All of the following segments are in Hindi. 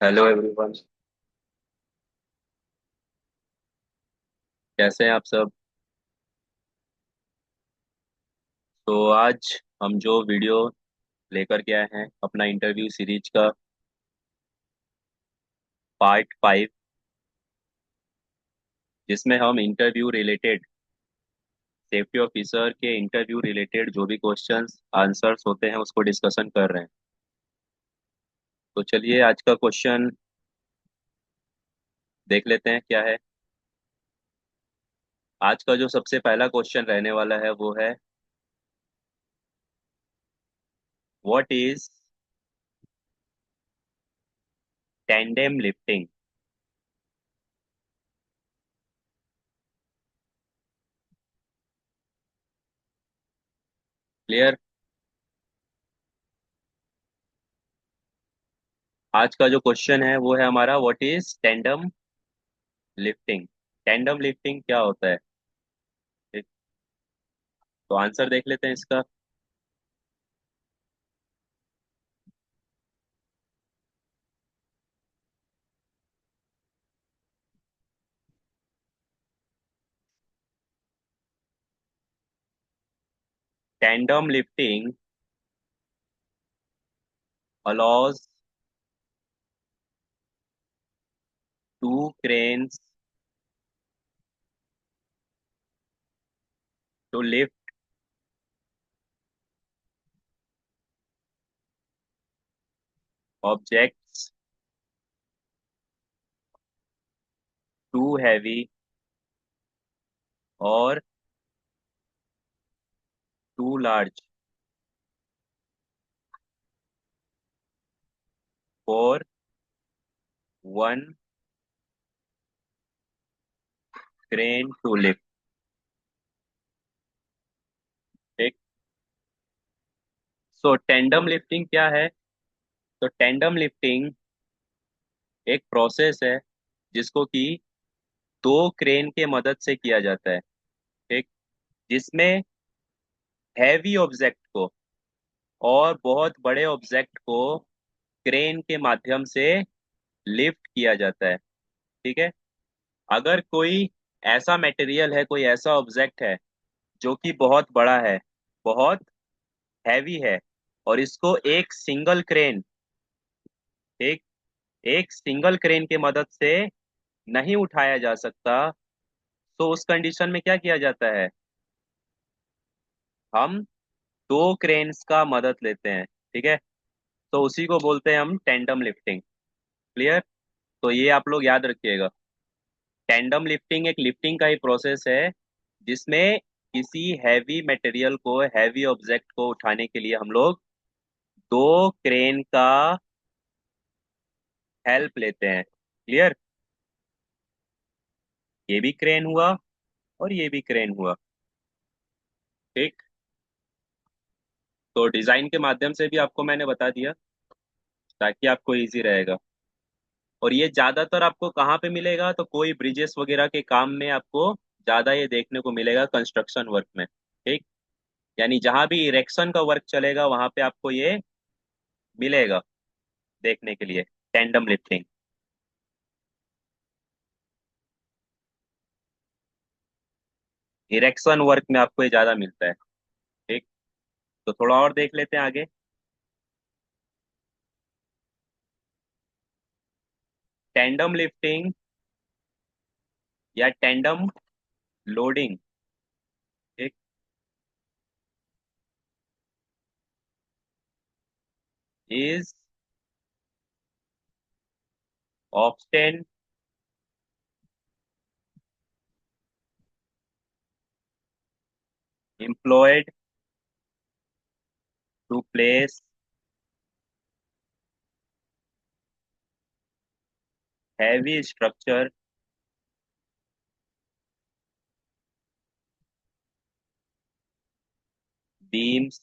Hello everyone. कैसे हैं आप सब? तो आज हम जो वीडियो लेकर के आए हैं अपना इंटरव्यू सीरीज का पार्ट 5, जिसमें हम इंटरव्यू रिलेटेड सेफ्टी ऑफिसर के इंटरव्यू रिलेटेड जो भी क्वेश्चंस आंसर्स होते हैं उसको डिस्कशन कर रहे हैं। तो चलिए आज का क्वेश्चन देख लेते हैं क्या है। आज का जो सबसे पहला क्वेश्चन रहने वाला है वो है, what is tandem lifting? Clear? आज का जो क्वेश्चन है वो है हमारा, what is tandem lifting? Tandem lifting क्या होता है? ठीक, तो आंसर देख लेते हैं इसका। Tandem lifting allows two cranes to lift objects too heavy or too large for one crane to lift। ठीक। सो टेंडम लिफ्टिंग क्या है? तो टेंडम लिफ्टिंग एक प्रोसेस है जिसको कि दो क्रेन के मदद से किया जाता है। ठीक। जिसमें हैवी ऑब्जेक्ट को और बहुत बड़े ऑब्जेक्ट को क्रेन के माध्यम से लिफ्ट किया जाता है। ठीक है। अगर कोई ऐसा मटेरियल है, कोई ऐसा ऑब्जेक्ट है जो कि बहुत बड़ा है, बहुत हैवी है, और इसको एक सिंगल क्रेन, एक एक सिंगल क्रेन के मदद से नहीं उठाया जा सकता, तो उस कंडीशन में क्या किया जाता है? हम दो क्रेन्स का मदद लेते हैं। ठीक है। तो उसी को बोलते हैं हम टेंडम लिफ्टिंग। क्लियर? तो ये आप लोग याद रखिएगा। टेंडम लिफ्टिंग एक लिफ्टिंग का ही प्रोसेस है जिसमें किसी हैवी मटेरियल को, हैवी ऑब्जेक्ट को उठाने के लिए हम लोग दो क्रेन का हेल्प लेते हैं। क्लियर? ये भी क्रेन हुआ और ये भी क्रेन हुआ। ठीक। तो डिजाइन के माध्यम से भी आपको मैंने बता दिया ताकि आपको इजी रहेगा। और ये ज्यादातर आपको कहाँ पे मिलेगा? तो कोई ब्रिजेस वगैरह के काम में आपको ज्यादा ये देखने को मिलेगा, कंस्ट्रक्शन वर्क में। ठीक। यानी जहां भी इरेक्शन का वर्क चलेगा वहां पे आपको ये मिलेगा देखने के लिए, टेंडम लिफ्टिंग। इरेक्शन वर्क में आपको ये ज्यादा मिलता है। ठीक। तो थोड़ा और देख लेते हैं आगे। टेंडम लिफ्टिंग या tandem loading is often employed to place heavy structure beams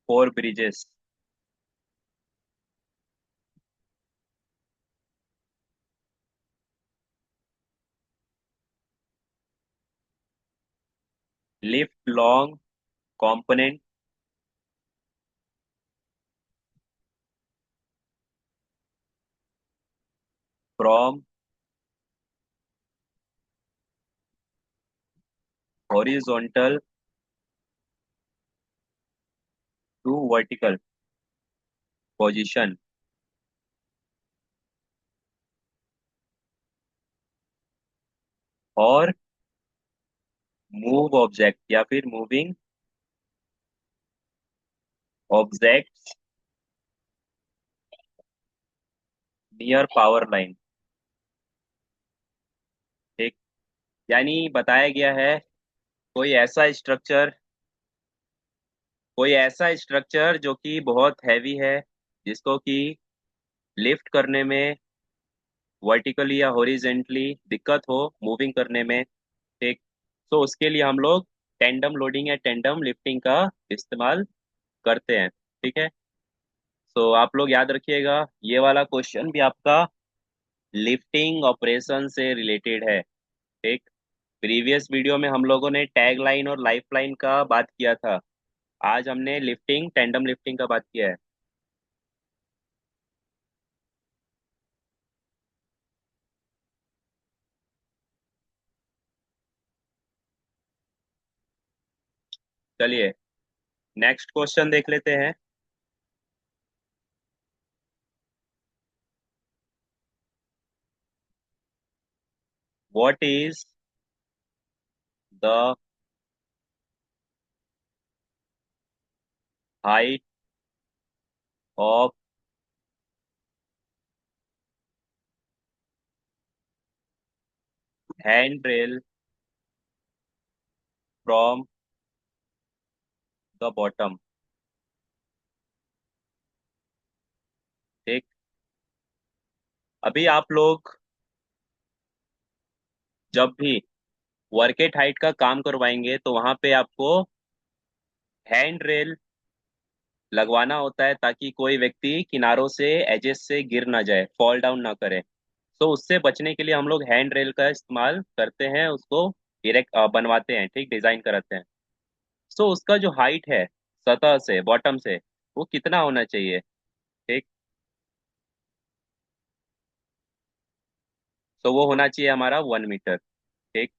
for bridges, lift long component from horizontal to vertical position और मूव ऑब्जेक्ट या फिर moving objects near power line. ठीक। यानी बताया गया है कोई ऐसा स्ट्रक्चर, कोई ऐसा स्ट्रक्चर जो कि बहुत हैवी है, जिसको कि लिफ्ट करने में वर्टिकली या हॉरिजेंटली दिक्कत हो मूविंग करने में। ठीक। तो उसके लिए हम लोग टेंडम लोडिंग या टेंडम लिफ्टिंग का इस्तेमाल करते हैं। ठीक है। तो आप लोग याद रखिएगा, ये वाला क्वेश्चन भी आपका लिफ्टिंग ऑपरेशन से रिलेटेड है। ठीक। प्रीवियस वीडियो में हम लोगों ने टैग लाइन और लाइफ लाइन का बात किया था। आज हमने लिफ्टिंग टेंडम लिफ्टिंग का बात किया है। चलिए नेक्स्ट क्वेश्चन देख लेते हैं। What is the height of hand rail from the bottom. ठीक। अभी आप लोग जब भी वर्केट हाइट का काम करवाएंगे तो वहां पे आपको हैंड रेल लगवाना होता है, ताकि कोई व्यक्ति किनारों से एजेस से गिर ना जाए, फॉल डाउन ना करे। तो उससे बचने के लिए हम लोग हैंड रेल का इस्तेमाल करते हैं, उसको इरेक्ट बनवाते हैं। ठीक, डिजाइन कराते हैं। तो उसका जो हाइट है सतह से बॉटम से, वो कितना होना चाहिए। ठीक। तो वो होना चाहिए हमारा 1 मीटर। ठीक।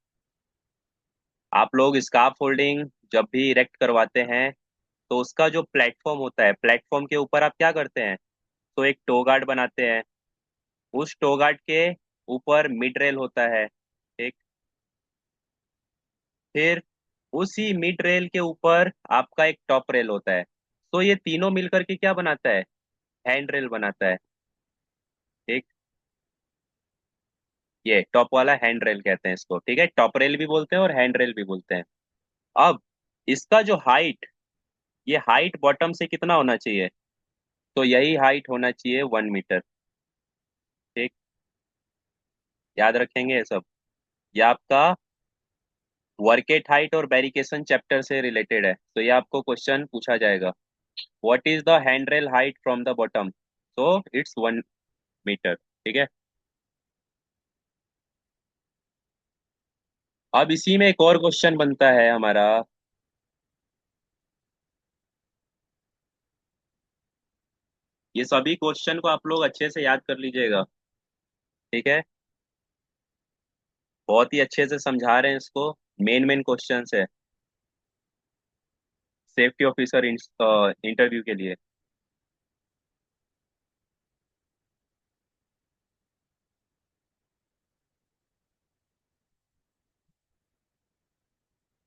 आप लोग स्कार्फ फोल्डिंग जब भी इरेक्ट करवाते हैं तो उसका जो प्लेटफॉर्म होता है, प्लेटफॉर्म के ऊपर आप क्या करते हैं, तो एक टो गार्ड बनाते हैं। उस टो गार्ड के ऊपर मिड रेल होता है। ठीक। फिर उसी मिड रेल के ऊपर आपका एक टॉप रेल होता है। तो ये तीनों मिलकर के क्या बनाता है, हैंड रेल बनाता है। ठीक। ये टॉप वाला हैंड रेल कहते हैं इसको। ठीक है, टॉप रेल भी बोलते हैं और हैंड रेल भी बोलते हैं। अब इसका जो हाइट, ये हाइट बॉटम से कितना होना चाहिए, तो यही हाइट होना चाहिए 1 मीटर। ठीक। याद रखेंगे ये सब। ये आपका वर्केट हाइट और बैरिकेशन चैप्टर से रिलेटेड है, तो ये आपको क्वेश्चन पूछा जाएगा। What is the hand rail height from the bottom, तो इट्स 1 मीटर। ठीक है। अब इसी में एक और क्वेश्चन बनता है हमारा। ये सभी क्वेश्चन को आप लोग अच्छे से याद कर लीजिएगा। ठीक है। बहुत ही अच्छे से समझा रहे हैं इसको। मेन मेन क्वेश्चन है सेफ्टी ऑफिसर इंटरव्यू के लिए।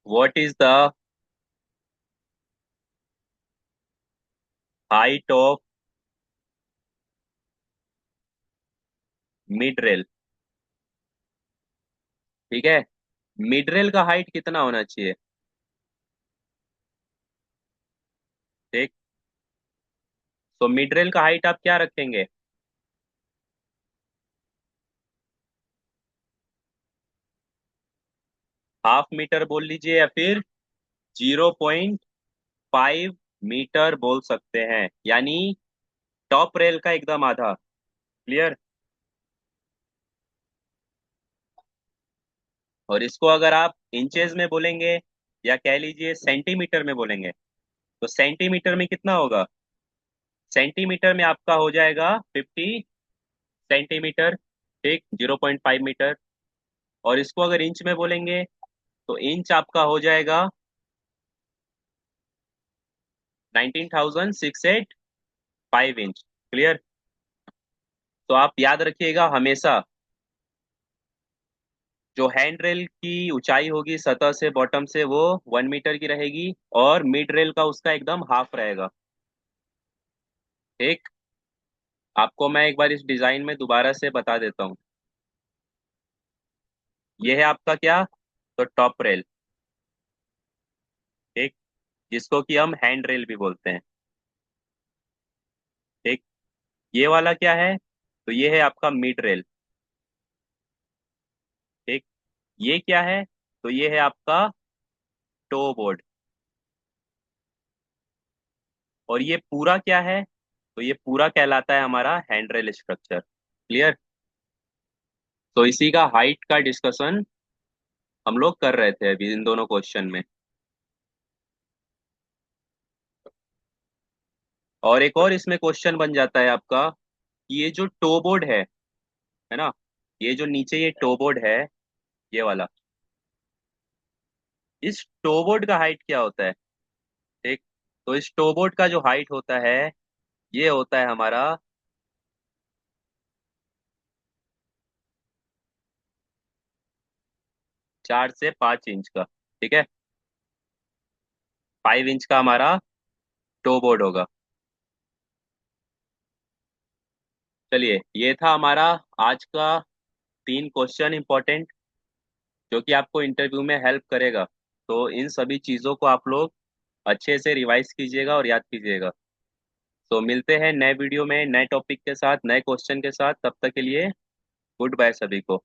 What is the height of mid rail. ठीक है, मिड रेल का हाइट कितना होना चाहिए। ठीक। तो मिड रेल का हाइट आप क्या रखेंगे, 0.5 मीटर बोल लीजिए, या फिर 0.5 मीटर बोल सकते हैं, यानी टॉप रेल का एकदम आधा। क्लियर। और इसको अगर आप इंचेस में बोलेंगे या कह लीजिए सेंटीमीटर में बोलेंगे, तो सेंटीमीटर में कितना होगा, सेंटीमीटर में आपका हो जाएगा 50 सेंटीमीटर। ठीक, 0.5 मीटर। और इसको अगर इंच में बोलेंगे तो इंच आपका हो जाएगा 19,685 इंच। क्लियर। तो आप याद रखिएगा हमेशा, जो हैंड रेल की ऊंचाई होगी सतह से बॉटम से वो 1 मीटर की रहेगी, और मिड रेल का उसका एकदम हाफ रहेगा। ठीक। आपको मैं एक बार इस डिजाइन में दोबारा से बता देता हूँ। ये है आपका क्या, तो टॉप रेल। ठीक। जिसको कि हम हैंड रेल भी बोलते हैं। ठीक। ये वाला क्या है, तो ये है आपका मिड रेल। ठीक। ये क्या है, तो ये है आपका टो बोर्ड। और ये पूरा क्या है, तो ये पूरा कहलाता है हमारा हैंड रेल स्ट्रक्चर। क्लियर। तो इसी का हाइट का डिस्कशन हम लोग कर रहे थे अभी इन दोनों क्वेश्चन में। और एक और इसमें क्वेश्चन बन जाता है आपका कि ये जो टो बोर्ड है ना, ये जो नीचे ये टो बोर्ड है, ये वाला, इस टो बोर्ड का हाइट क्या होता है। ठीक। तो इस टो बोर्ड का जो हाइट होता है, ये होता है हमारा 4 से 5 इंच का। ठीक है। 5 इंच का हमारा टो बोर्ड होगा। चलिए, ये था हमारा आज का 3 क्वेश्चन इंपॉर्टेंट, जो कि आपको इंटरव्यू में हेल्प करेगा। तो इन सभी चीज़ों को आप लोग अच्छे से रिवाइज कीजिएगा और याद कीजिएगा। तो मिलते हैं नए वीडियो में नए टॉपिक के साथ, नए क्वेश्चन के साथ। तब तक के लिए गुड बाय सभी को।